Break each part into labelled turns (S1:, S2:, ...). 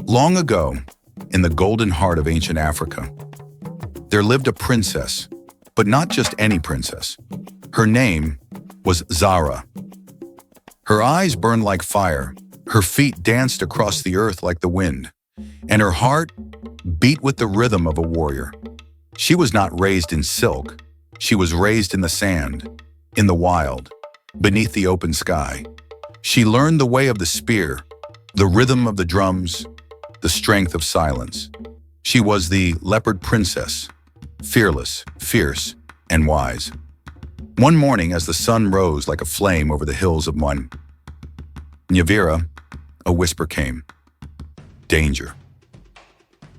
S1: Long ago, in the golden heart of ancient Africa, there lived a princess, but not just any princess. Her name was Zahra. Her eyes burned like fire, her feet danced across the earth like the wind, and her heart beat with the rhythm of a warrior. She was not raised in silk, she was raised in the sand, in the wild, beneath the open sky. She learned the way of the spear, the rhythm of the drums, the strength of silence. She was the Leopard princess, fearless, fierce, and wise. One morning, as the sun rose like a flame over the hills of Nyavira, a whisper came. Danger.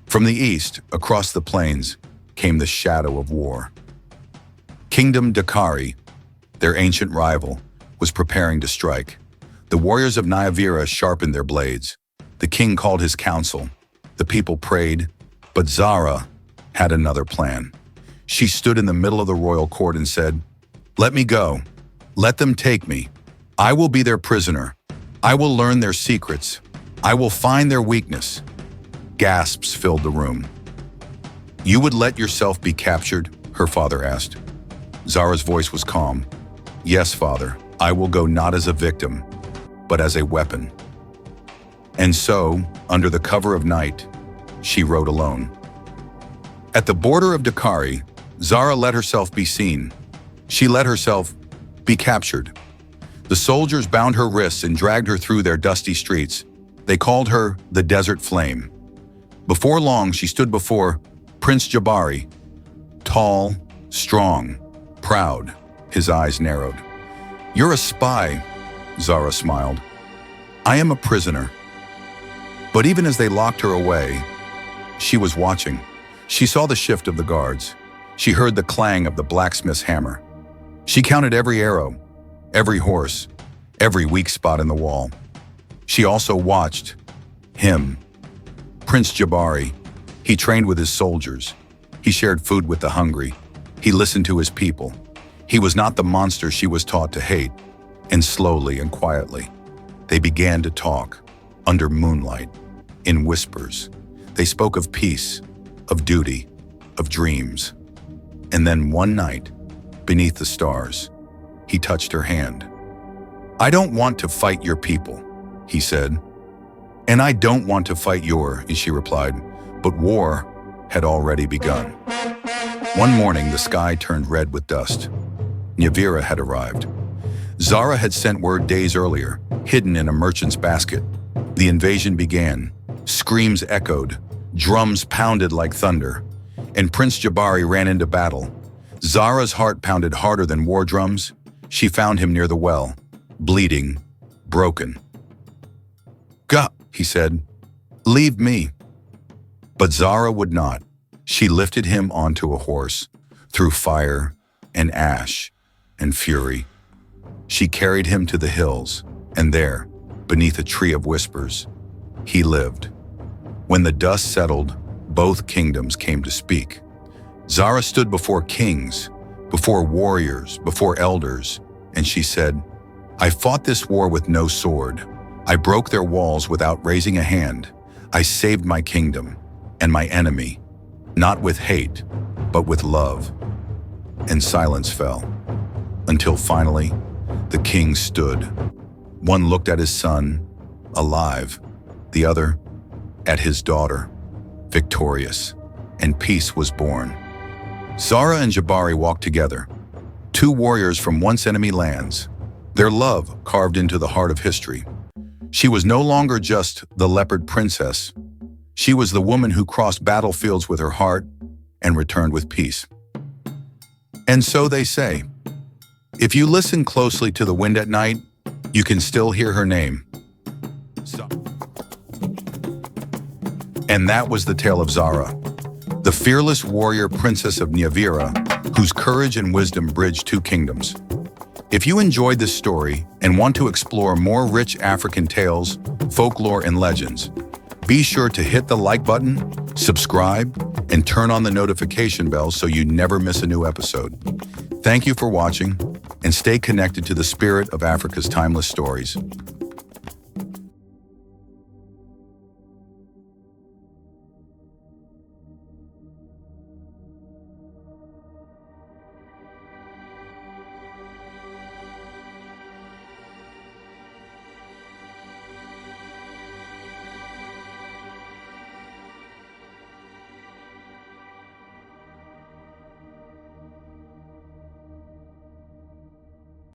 S1: From the east, across the plains, came the shadow of war. Kingdom Dakari, their ancient rival, was preparing to strike. The warriors of Nyavira sharpened their blades. The king called his council. The people prayed, but Zahra had another plan. She stood in the middle of the royal court and said, "Let me go. Let them take me. I will be their prisoner. I will learn their secrets. I will find their weakness." Gasps filled the room. "You would let yourself be captured?" her father asked. Zahra's voice was calm. "Yes, father, I will go not as a victim, but as a weapon." And so, under the cover of night, she rode alone. At the border of Dakari, Zahra let herself be seen. She let herself be captured. The soldiers bound her wrists and dragged her through their dusty streets. They called her the Desert Flame. Before long, she stood before Prince Jabari, tall, strong, proud. His eyes narrowed. "You're a spy," Zahra smiled. "I am a prisoner." But even as they locked her away, she was watching. She saw the shift of the guards. She heard the clang of the blacksmith's hammer. She counted every arrow, every horse, every weak spot in the wall. She also watched him, Prince Jabari. He trained with his soldiers. He shared food with the hungry. He listened to his people. He was not the monster she was taught to hate. And slowly and quietly, they began to talk, under moonlight, in whispers. They spoke of peace, of duty, of dreams. And then one night, beneath the stars, he touched her hand. "I don't want to fight your people," he said. "And I don't want to fight yours," she replied. But war had already begun. One morning, the sky turned red with dust. Nyavira had arrived. Zahra had sent word days earlier, hidden in a merchant's basket. The invasion began. Screams echoed. Drums pounded like thunder. And Prince Jabari ran into battle. Zahra's heart pounded harder than war drums. She found him near the well, bleeding, broken. "Go," he said. "Leave me." But Zahra would not. She lifted him onto a horse, through fire and ash and fury. She carried him to the hills, and there, beneath a tree of whispers, he lived. When the dust settled, both kingdoms came to speak. Zahra stood before kings, before warriors, before elders, and she said, "I fought this war with no sword. I broke their walls without raising a hand. I saved my kingdom and my enemy, not with hate, but with love." And silence fell, until finally, the king stood. One looked at his son, alive, the other at his daughter, victorious, and peace was born. Zahra and Jabari walked together, two warriors from once enemy lands, their love carved into the heart of history. She was no longer just the Leopard princess. She was the woman who crossed battlefields with her heart and returned with peace. And so they say, if you listen closely to the wind at night, you can still hear her name. And that was the tale of Zahra, the fearless warrior princess of Nyavira, whose courage and wisdom bridged two kingdoms. If you enjoyed this story and want to explore more rich African tales, folklore, and legends, be sure to hit the like button, subscribe, and turn on the notification bell so you never miss a new episode. Thank you for watching, and stay connected to the spirit of Africa's timeless stories.